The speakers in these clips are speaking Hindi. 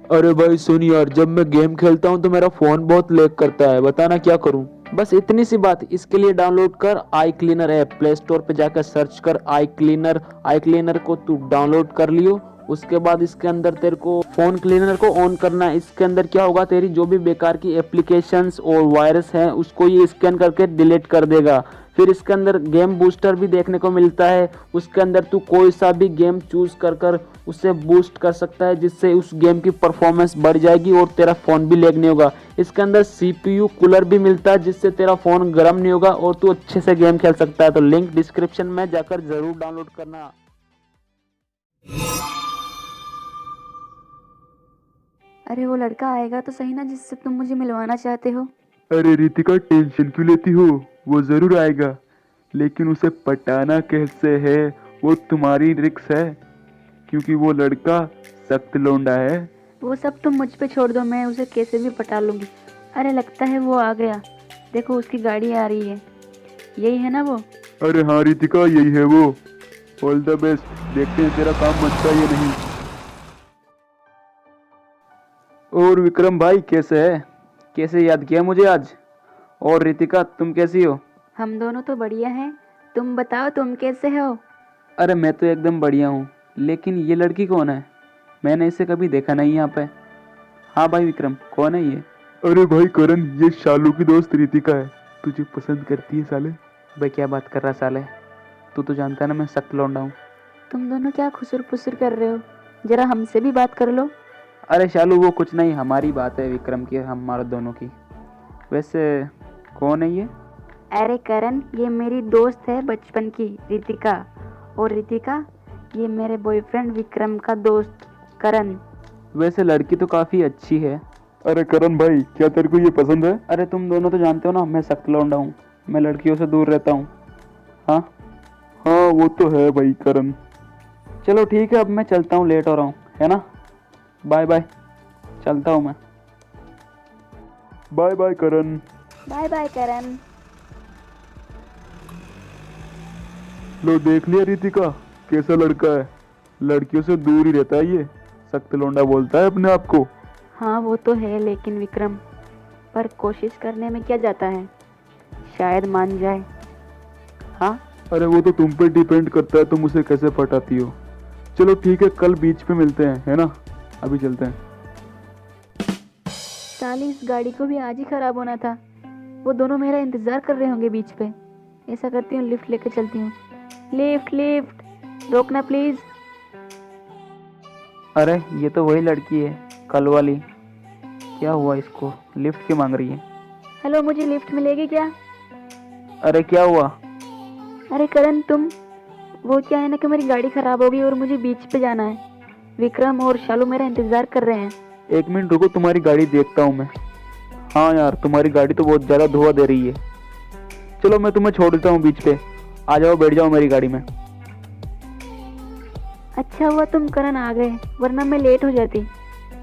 अरे भाई सुन यार, जब मैं गेम खेलता हूँ तो मेरा फोन बहुत लैग करता है, बताना क्या करूँ। बस इतनी सी बात, इसके लिए डाउनलोड कर आई क्लीनर ऐप। प्ले स्टोर पे जाकर सर्च कर आई क्लीनर को तू डाउनलोड कर लियो। उसके बाद इसके अंदर तेरे को फोन क्लीनर को ऑन करना है। इसके अंदर क्या होगा, तेरी जो भी बेकार की एप्लीकेशंस और वायरस है उसको ये स्कैन करके डिलीट कर देगा। फिर इसके अंदर गेम बूस्टर भी देखने को मिलता है। उसके अंदर तू कोई सा भी गेम चूज कर कर उसे बूस्ट कर सकता है, जिससे उस गेम की परफॉर्मेंस बढ़ जाएगी और तेरा फ़ोन भी लैग नहीं होगा। इसके अंदर सीपीयू कूलर भी मिलता है, जिससे तेरा फ़ोन गर्म नहीं होगा और तू अच्छे से गेम खेल सकता है। तो लिंक डिस्क्रिप्शन में जाकर ज़रूर डाउनलोड करना। अरे वो लड़का आएगा तो सही ना जिससे तुम मुझे मिलवाना चाहते हो। अरे रितिका, टेंशन क्यों लेती हो? वो जरूर आएगा, लेकिन उसे पटाना कैसे है वो तुम्हारी रिक्स है, क्योंकि वो लड़का सख्त लौंडा है। वो सब तुम मुझ पे छोड़ दो, मैं उसे कैसे भी पटा लूंगी। अरे लगता है वो आ गया, देखो उसकी गाड़ी आ रही है। यही है ना वो? अरे हाँ रितिका, यही है वो। ऑल द बेस्ट, देखते हैं तेरा काम बनता है या नहीं। और विक्रम भाई कैसे है? कैसे याद किया मुझे आज? और रितिका तुम कैसी हो? हम दोनों तो बढ़िया हैं, तुम बताओ तुम कैसे हो? अरे मैं तो एकदम बढ़िया हूँ, लेकिन ये लड़की कौन है? मैंने इसे कभी देखा नहीं यहाँ पे। हाँ भाई विक्रम, कौन है ये? अरे भाई करण, ये शालू की दोस्त रितिका है, तुझे पसंद करती है साले। भाई क्या बात कर रहा साले, तू तो जानता है ना मैं सख्त लौंडा हूँ। तुम दोनों क्या खुसुर पुसुर कर रहे हो? जरा हमसे भी बात कर लो। अरे शालू वो कुछ नहीं, हमारी बात है विक्रम की, हमारे दोनों की। वैसे कौन है ये? अरे करण, ये मेरी दोस्त है बचपन की रितिका। और रितिका, ये मेरे बॉयफ्रेंड विक्रम का दोस्त करण। वैसे लड़की तो काफ़ी अच्छी है। अरे करण भाई, क्या तेरे को ये पसंद है? अरे तुम दोनों तो जानते हो ना मैं सख्त लौंडा हूँ, मैं लड़कियों से दूर रहता हूँ। हाँ हाँ वो तो है भाई करण। चलो ठीक है, अब मैं चलता हूँ, लेट हो रहा हूँ, है ना। बाय बाय, चलता हूँ मैं। बाय बाय करण। बाय बाय करण। लो देख लिया रितिका, कैसा लड़का है, लड़कियों से दूर ही रहता है ये, सख्त लौंडा बोलता है अपने आप को। हाँ वो तो है, लेकिन विक्रम, पर कोशिश करने में क्या जाता है, शायद मान जाए। हाँ अरे वो तो तुम पे डिपेंड करता है, तुम उसे कैसे पटाती हो। चलो ठीक है, कल बीच पे मिलते हैं, है ना। अभी चलते हैं। साली, इस गाड़ी को भी आज ही खराब होना था। वो दोनों मेरा इंतजार कर रहे होंगे बीच पे। ऐसा करती हूँ, लिफ्ट लेकर चलती हूँ। लिफ्ट लिफ्ट, रोकना प्लीज। अरे ये तो वही लड़की है, कल वाली। क्या हुआ, इसको लिफ्ट क्यों मांग रही है? हेलो, मुझे लिफ्ट मिलेगी क्या? अरे क्या हुआ? अरे करण, तुम, वो क्या है ना कि मेरी गाड़ी खराब हो गई और मुझे बीच पे जाना है। विक्रम और शालू मेरा इंतजार कर रहे हैं। एक मिनट रुको, तुम्हारी गाड़ी देखता हूँ मैं। हाँ यार, तुम्हारी गाड़ी तो बहुत ज़्यादा धुआं दे रही है। चलो मैं तुम्हें छोड़ देता हूँ बीच पे, आ जाओ बैठ जाओ मेरी गाड़ी में। अच्छा हुआ तुम करण आ गए, वरना मैं लेट हो जाती।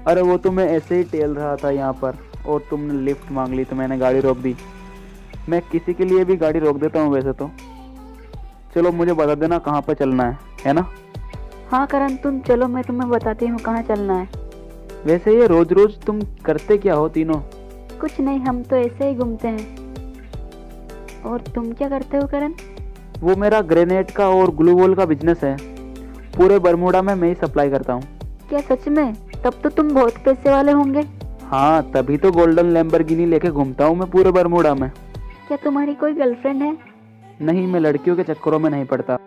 अरे वो तो मैं ऐसे ही टेल रहा था यहाँ पर, और तुमने लिफ्ट मांग ली तो मैंने गाड़ी रोक दी। मैं किसी के लिए भी गाड़ी रोक देता हूँ वैसे तो। चलो मुझे बता देना कहाँ पर चलना है ना। हाँ करण, तुम चलो, मैं तुम्हें बताती हूँ कहाँ चलना है। वैसे ये रोज रोज तुम करते क्या हो तीनों? कुछ नहीं, हम तो ऐसे ही घूमते हैं। और तुम क्या करते हो करण? वो मेरा ग्रेनेड का और ग्लू वॉल का बिजनेस है, पूरे बरमूडा में मैं ही सप्लाई करता हूँ। क्या सच में? तब तो तुम बहुत पैसे वाले होंगे। हाँ तभी तो गोल्डन लैम्बोर्गिनी लेके घूमता हूँ मैं पूरे बरमूडा में। क्या तुम्हारी कोई गर्लफ्रेंड है? नहीं, मैं लड़कियों के चक्करों में नहीं पड़ता।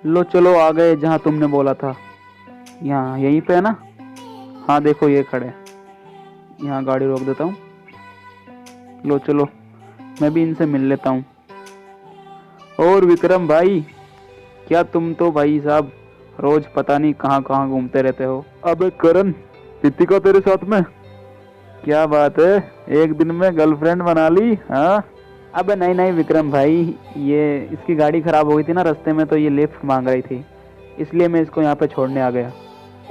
लो चलो आ गए जहाँ तुमने बोला था। यहाँ यहीं पे है ना? हाँ देखो ये खड़े, यहाँ गाड़ी रोक देता हूँ। लो चलो, मैं भी इनसे मिल लेता हूँ। और विक्रम भाई, क्या तुम तो भाई साहब रोज पता नहीं कहाँ कहाँ घूमते रहते हो। अबे करण, रितिका तेरे साथ में? क्या बात है, एक दिन में गर्लफ्रेंड बना ली? हाँ अबे नहीं नहीं विक्रम भाई, ये इसकी गाड़ी खराब हो गई थी ना रास्ते में, तो ये लिफ्ट मांग रही थी, इसलिए मैं इसको यहाँ पे छोड़ने आ गया।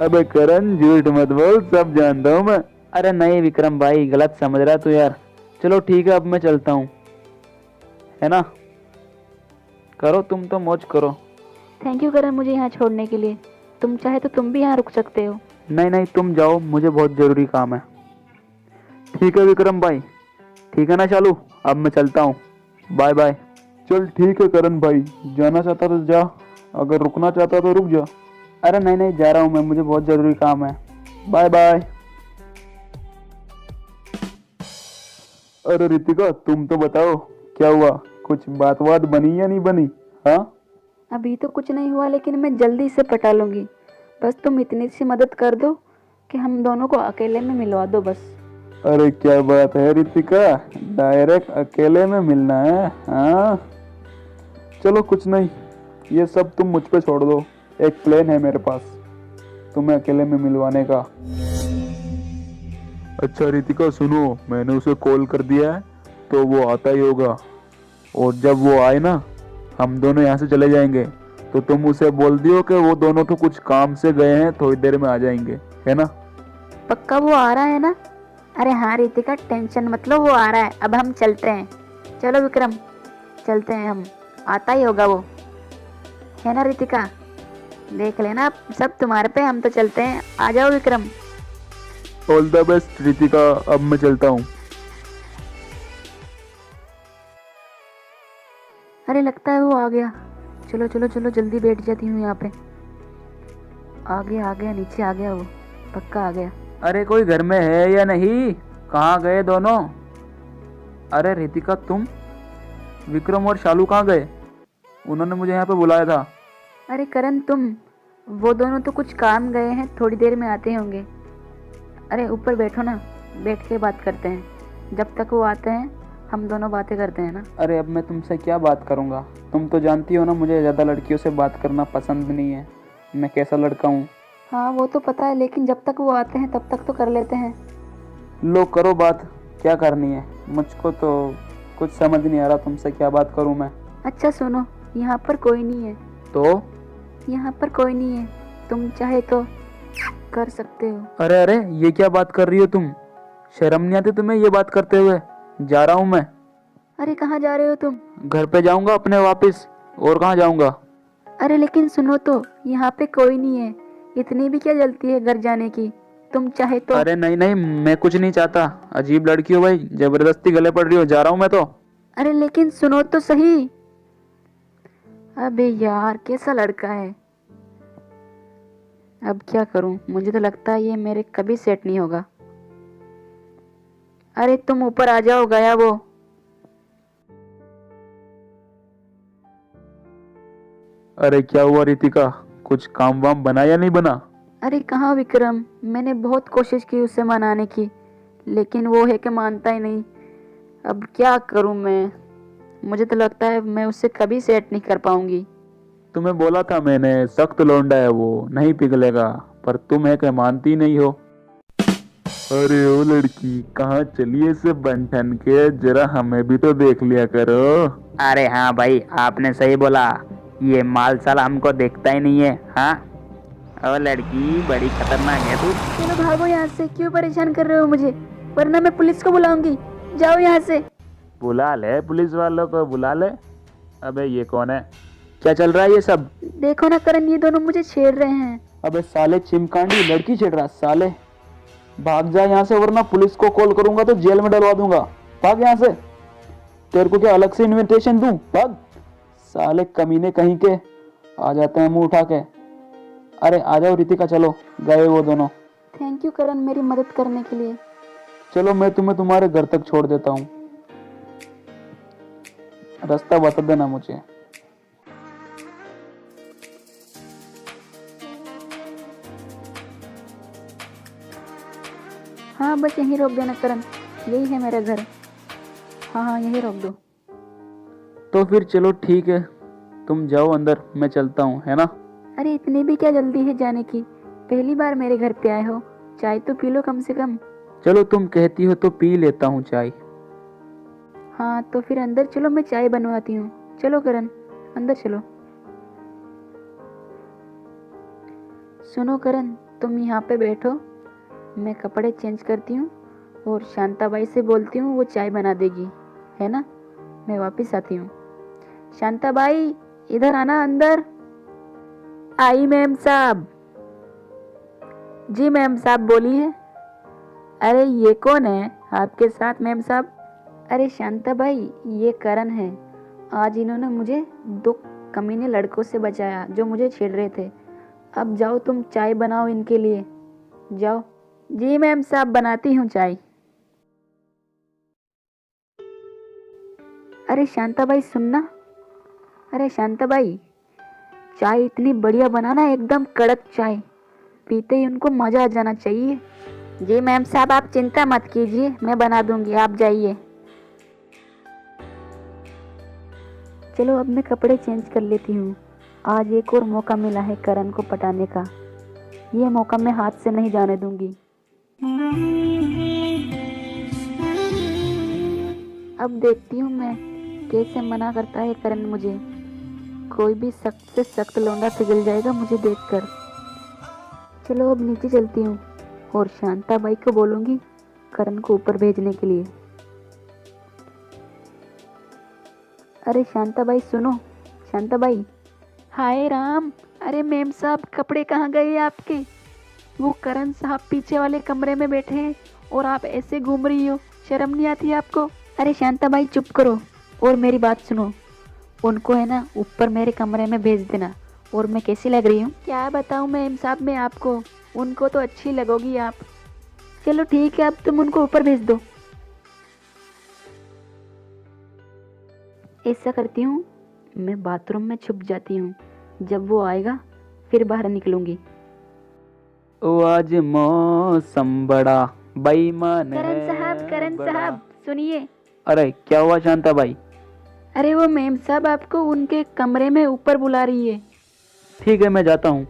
अबे करण, झूठ मत बोल, सब जानता हूँ मैं। अरे नहीं विक्रम भाई, गलत समझ रहा तू यार। चलो ठीक है, अब मैं चलता हूँ, है ना। करो तुम तो मौज करो। थैंक यू करण मुझे यहाँ छोड़ने के लिए। तुम चाहे तो तुम भी यहाँ रुक सकते हो। नहीं नहीं, तुम जाओ, मुझे बहुत ज़रूरी काम है। ठीक है विक्रम भाई, ठीक है ना शालू, अब मैं चलता हूँ, बाय बाय। चल ठीक है करण भाई, जाना चाहता तो जा, अगर रुकना चाहता तो रुक जा। अरे नहीं नहीं, जा रहा हूँ मैं, मुझे बहुत ज़रूरी काम है, बाय बाय। अरे रितिका, तुम तो बताओ क्या हुआ, कुछ बात बनी या नहीं बनी? हाँ अभी तो कुछ नहीं हुआ, लेकिन मैं जल्दी से पटा लूँगी। बस तुम इतनी सी मदद कर दो कि हम दोनों को अकेले में मिलवा दो बस। अरे क्या बात है रितिका, डायरेक्ट अकेले में मिलना है? हाँ चलो कुछ नहीं, ये सब तुम मुझ पे छोड़ दो, एक प्लान है मेरे पास तुम्हें अकेले में मिलवाने का। अच्छा रितिका सुनो, मैंने उसे कॉल कर दिया है तो वो आता ही होगा, और जब वो आए ना हम दोनों यहाँ से चले जाएंगे, तो तुम उसे बोल दियो कि वो दोनों तो कुछ काम से गए हैं, थोड़ी देर में आ जाएंगे, है ना? पक्का वो आ रहा है ना? अरे हाँ रितिका, टेंशन मत लो, वो आ रहा है। अब हम चलते हैं, चलो विक्रम चलते हैं हम, आता ही होगा वो, है ना रितिका? देख लेना, सब तुम्हारे पे, हम तो चलते हैं, आ जाओ Vikram. All the best Ritika, अब मैं चलता हूँ। अरे लगता है वो आ गया, चलो चलो चलो जल्दी बैठ जाती हूँ यहाँ पे। आ गया नीचे आ गया वो, पक्का आ गया। अरे कोई घर में है या नहीं, कहाँ गए दोनों? अरे रितिका तुम, विक्रम और शालू कहाँ गए? उन्होंने मुझे यहाँ पे बुलाया था। अरे करण तुम, वो दोनों तो कुछ काम गए हैं, थोड़ी देर में आते होंगे। अरे ऊपर बैठो ना, बैठ के बात करते हैं, जब तक वो आते हैं हम दोनों बातें करते हैं ना। अरे अब मैं तुमसे क्या बात करूँगा, तुम तो जानती हो ना मुझे ज़्यादा लड़कियों से बात करना पसंद नहीं है, मैं कैसा लड़का हूँ। हाँ वो तो पता है, लेकिन जब तक वो आते हैं तब तक तो कर लेते हैं। लो करो बात, क्या करनी है, मुझको तो कुछ समझ नहीं आ रहा तुमसे क्या बात करूँ मैं। अच्छा सुनो, यहाँ पर कोई नहीं है। तो यहाँ पर कोई नहीं है, तुम चाहे तो कर सकते हो। अरे अरे ये क्या बात कर रही हो तुम, शर्म नहीं आती तुम्हें ये बात करते हुए? जा रहा हूँ मैं। अरे कहाँ जा रहे हो तुम? घर पे जाऊंगा अपने वापस, और कहाँ जाऊंगा? अरे लेकिन सुनो तो, यहाँ पे कोई नहीं है, इतनी भी क्या जल्दी है घर जाने की? तुम चाहे तो। अरे नहीं नहीं, मैं कुछ नहीं चाहता, अजीब लड़की हो भाई, जबरदस्ती गले पड़ रही हो, जा रहा हूँ मैं तो। अरे लेकिन सुनो तो सही। अबे यार कैसा लड़का है, अब क्या करूं? मुझे तो लगता है ये मेरे कभी सेट नहीं होगा। अरे तुम ऊपर आ जाओ, गया वो। अरे क्या हुआ रितिका, कुछ काम वाम बना या नहीं बना? अरे कहाँ विक्रम, मैंने बहुत कोशिश की उसे मनाने की, लेकिन वो है कि मानता ही नहीं। अब क्या करूं मैं? मुझे तो लगता है मैं उससे कभी सेट नहीं कर पाऊंगी। तुम्हें बोला था मैंने, सख्त लौंडा है वो, नहीं पिघलेगा, पर तुम है कि मानती नहीं हो। अरे ओ लड़की, कहाँ चलिए से बन ठन के, जरा हमें भी तो देख लिया करो। अरे हाँ भाई, आपने सही बोला, ये माल साला हमको देखता ही नहीं है। हाँ और लड़की बड़ी खतरनाक है तू। चलो भागो यहाँ से, क्यों परेशान कर रहे हो मुझे, वरना मैं पुलिस को बुलाऊंगी। जाओ यहाँ से। बुला ले पुलिस वालों को, बुला ले। अबे ये कौन है? क्या चल रहा है ये सब? देखो ना करण, ये दोनों मुझे छेड़ रहे हैं। अबे साले चिमकांडी, लड़की छेड़ रहा साले, भाग जा यहाँ से वरना पुलिस को कॉल करूंगा तो जेल में डलवा दूंगा। भाग यहाँ से, तेरे को क्या अलग से इनविटेशन दूं? भाग साले कमीने कहीं के, आ जाते हैं मुंह उठा के। अरे आ जाओ रितिका, चलो, गए वो दोनों। थैंक यू करण मेरी मदद करने के लिए। चलो मैं तुम्हें तुम्हारे घर तक छोड़ देता हूँ, रास्ता बता देना मुझे। हाँ बस यहीं रोक देना करण, यही है मेरा घर। हाँ हाँ यहीं रोक दो। तो फिर चलो ठीक है, तुम जाओ अंदर, मैं चलता हूँ, है ना? अरे इतनी भी क्या जल्दी है जाने की, पहली बार मेरे घर पे आए हो, चाय तो पी लो कम से कम। चलो तुम कहती हो तो पी लेता हूँ चाय। हाँ तो फिर अंदर चलो, मैं चाय बनवाती हूँ। चलो करण अंदर चलो। सुनो करण, तुम यहाँ पे बैठो, मैं कपड़े चेंज करती हूँ और शांताबाई से बोलती हूँ वो चाय बना देगी, है ना? मैं वापस आती हूँ। शांताबाई इधर आना अंदर। आई मैम साहब। जी मैम साहब बोलिए। अरे ये कौन है आपके साथ मैम साहब? अरे शांता भाई, ये करण है। आज इन्होंने मुझे 2 कमीने लड़कों से बचाया जो मुझे छेड़ रहे थे। अब जाओ तुम चाय बनाओ इनके लिए, जाओ। जी मैम साहब, बनाती हूँ चाय। अरे शांता भाई सुनना। अरे शांता भाई, चाय इतनी बढ़िया बनाना, एकदम कड़क चाय, पीते ही उनको मजा आ जाना चाहिए। जी मैम साहब, आप चिंता मत कीजिए, मैं बना दूंगी, आप जाइए। चलो अब मैं कपड़े चेंज कर लेती हूँ। आज एक और मौका मिला है करण को पटाने का, ये मौका मैं हाथ से नहीं जाने दूंगी। अब देखती हूँ मैं कैसे मना करता है करण मुझे। कोई भी सख्त से सख्त लौंडा पिघल जाएगा मुझे देखकर। चलो अब नीचे चलती हूँ और शांता बाई को बोलूँगी करण को ऊपर भेजने के लिए। अरे शांता बाई सुनो। शांता बाई। हाय राम, अरे मेम साहब कपड़े कहाँ गए आपके? वो करण साहब पीछे वाले कमरे में बैठे हैं और आप ऐसे घूम रही हो, शर्म नहीं आती आपको? अरे शांता बाई चुप करो और मेरी बात सुनो। उनको है ना ऊपर मेरे कमरे में भेज देना। और मैं कैसी लग रही हूँ क्या बताऊँ मेम साहब मैं आपको? उनको तो अच्छी लगोगी आप। चलो ठीक है, अब तुम उनको ऊपर भेज दो। ऐसा करती हूँ, मैं बाथरूम में छुप जाती हूँ, जब वो आएगा फिर बाहर निकलूंगी। ओ आज मौसम बड़ा बेईमान है। करण बड़ा। साहब सुनिए। अरे क्या हुआ शांता भाई? अरे वो मेम साहब आपको उनके कमरे में ऊपर बुला रही है। ठीक है मैं जाता हूँ।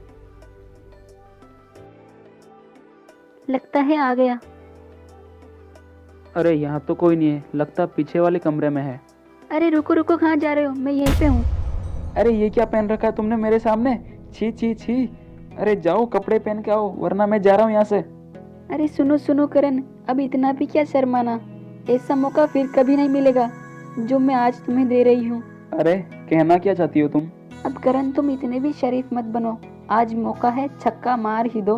लगता है आ गया। अरे यहाँ तो कोई नहीं है, लगता पीछे वाले कमरे में है। अरे रुको रुको, कहाँ जा रहे हो? मैं यहीं पे हूँ। अरे ये क्या पहन रखा है तुमने मेरे सामने? छी छी छी। अरे जाओ कपड़े पहन के आओ वरना मैं जा रहा हूँ यहाँ से। अरे सुनो सुनो करण, अब इतना भी क्या शर्माना, ऐसा मौका फिर कभी नहीं मिलेगा जो मैं आज तुम्हें दे रही हूँ। अरे कहना क्या चाहती हो तुम? अब करण तुम इतने भी शरीफ मत बनो, आज मौका है, छक्का मार ही दो,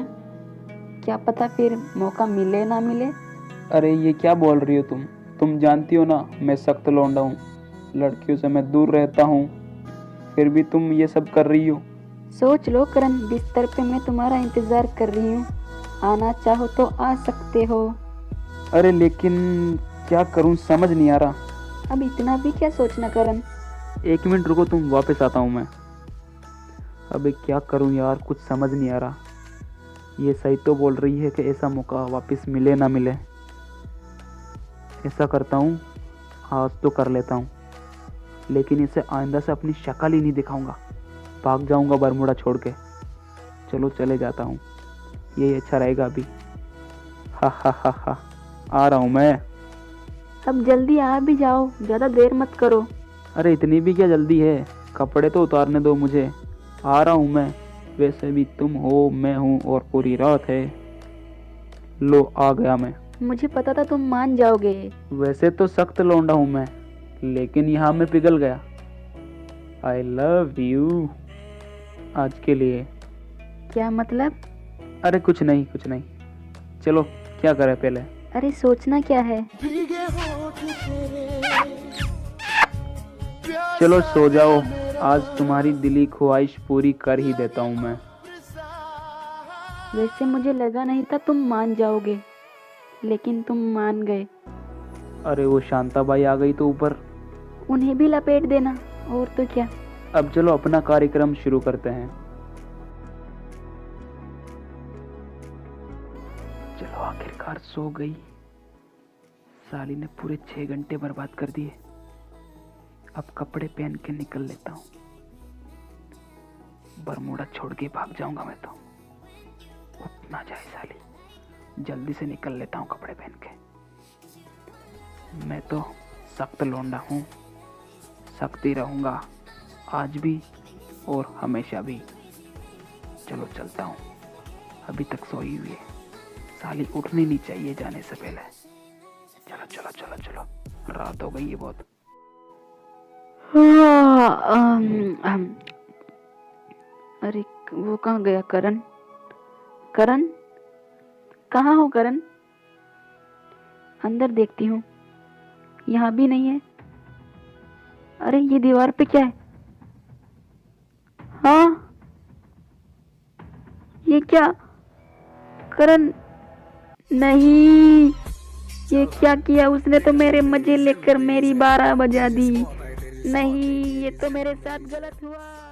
क्या पता फिर मौका मिले ना मिले। अरे ये क्या बोल रही हो तुम जानती हो ना मैं सख्त लौंडा हूँ, लड़कियों से मैं दूर रहता हूँ, फिर भी तुम ये सब कर रही हो। सोच लो करण, बिस्तर पे मैं तुम्हारा इंतजार कर रही हूँ, आना चाहो तो आ सकते हो। अरे लेकिन क्या करूँ समझ नहीं आ रहा। अब इतना भी क्या सोचना करण। 1 मिनट रुको, तुम वापस आता हूँ मैं। अबे क्या करूँ यार, कुछ समझ नहीं आ रहा। ये सही तो बोल रही है कि ऐसा मौका वापस मिले ना मिले। ऐसा करता हूँ, आज तो कर लेता हूँ, लेकिन इसे आइंदा से अपनी शक्ल ही नहीं दिखाऊंगा, भाग जाऊंगा बरमूडा छोड़ के। चलो चले जाता हूँ, यही अच्छा रहेगा अभी। हा हा हा हा, आ रहा हूँ मैं। अब जल्दी आ भी जाओ, ज्यादा देर मत करो। अरे इतनी भी क्या जल्दी है, कपड़े तो उतारने दो मुझे, आ रहा हूँ मैं। वैसे भी तुम हो, मैं हूँ और पूरी रात है। लो आ गया मैं। मुझे पता था तुम मान जाओगे। वैसे तो सख्त लौंडा हूँ मैं, लेकिन यहाँ मैं पिघल गया। आई लव यू आज के लिए। क्या मतलब? अरे कुछ नहीं कुछ नहीं, चलो क्या करें पहले। अरे सोचना क्या है। चलो सो जाओ, आज तुम्हारी दिली ख्वाहिश पूरी कर ही देता हूँ मैं। वैसे मुझे लगा नहीं था तुम मान जाओगे, लेकिन तुम मान गए। अरे वो शांता बाई आ गई तो ऊपर। उन्हें भी लपेट देना, और तो क्या। अब चलो अपना कार्यक्रम शुरू करते हैं। चलो आखिरकार सो गई। साली ने पूरे 6 घंटे बर्बाद कर दिए। अब कपड़े पहन के निकल लेता हूँ, बरमूडा छोड़ के भाग जाऊंगा मैं तो। उठ ना जाए साली, जल्दी से निकल लेता हूँ कपड़े पहन के। मैं तो सख्त लौंडा हूँ, सख्त ही रहूंगा आज भी और हमेशा भी। चलो चलता हूँ, अभी तक सोई हुई है, साली उठनी नहीं चाहिए जाने से पहले। चलो चलो चलो चलो, रात हो गई है बहुत। अरे वो कहाँ गया? करण, करण कहाँ हो करण? अंदर देखती हूँ, यहाँ भी नहीं है। अरे ये दीवार पे क्या है? हाँ, ये क्या? करण नहीं, ये क्या किया उसने? तो मेरे मजे लेकर मेरी 12 बजा दी। नहीं, ये तो मेरे साथ गलत हुआ।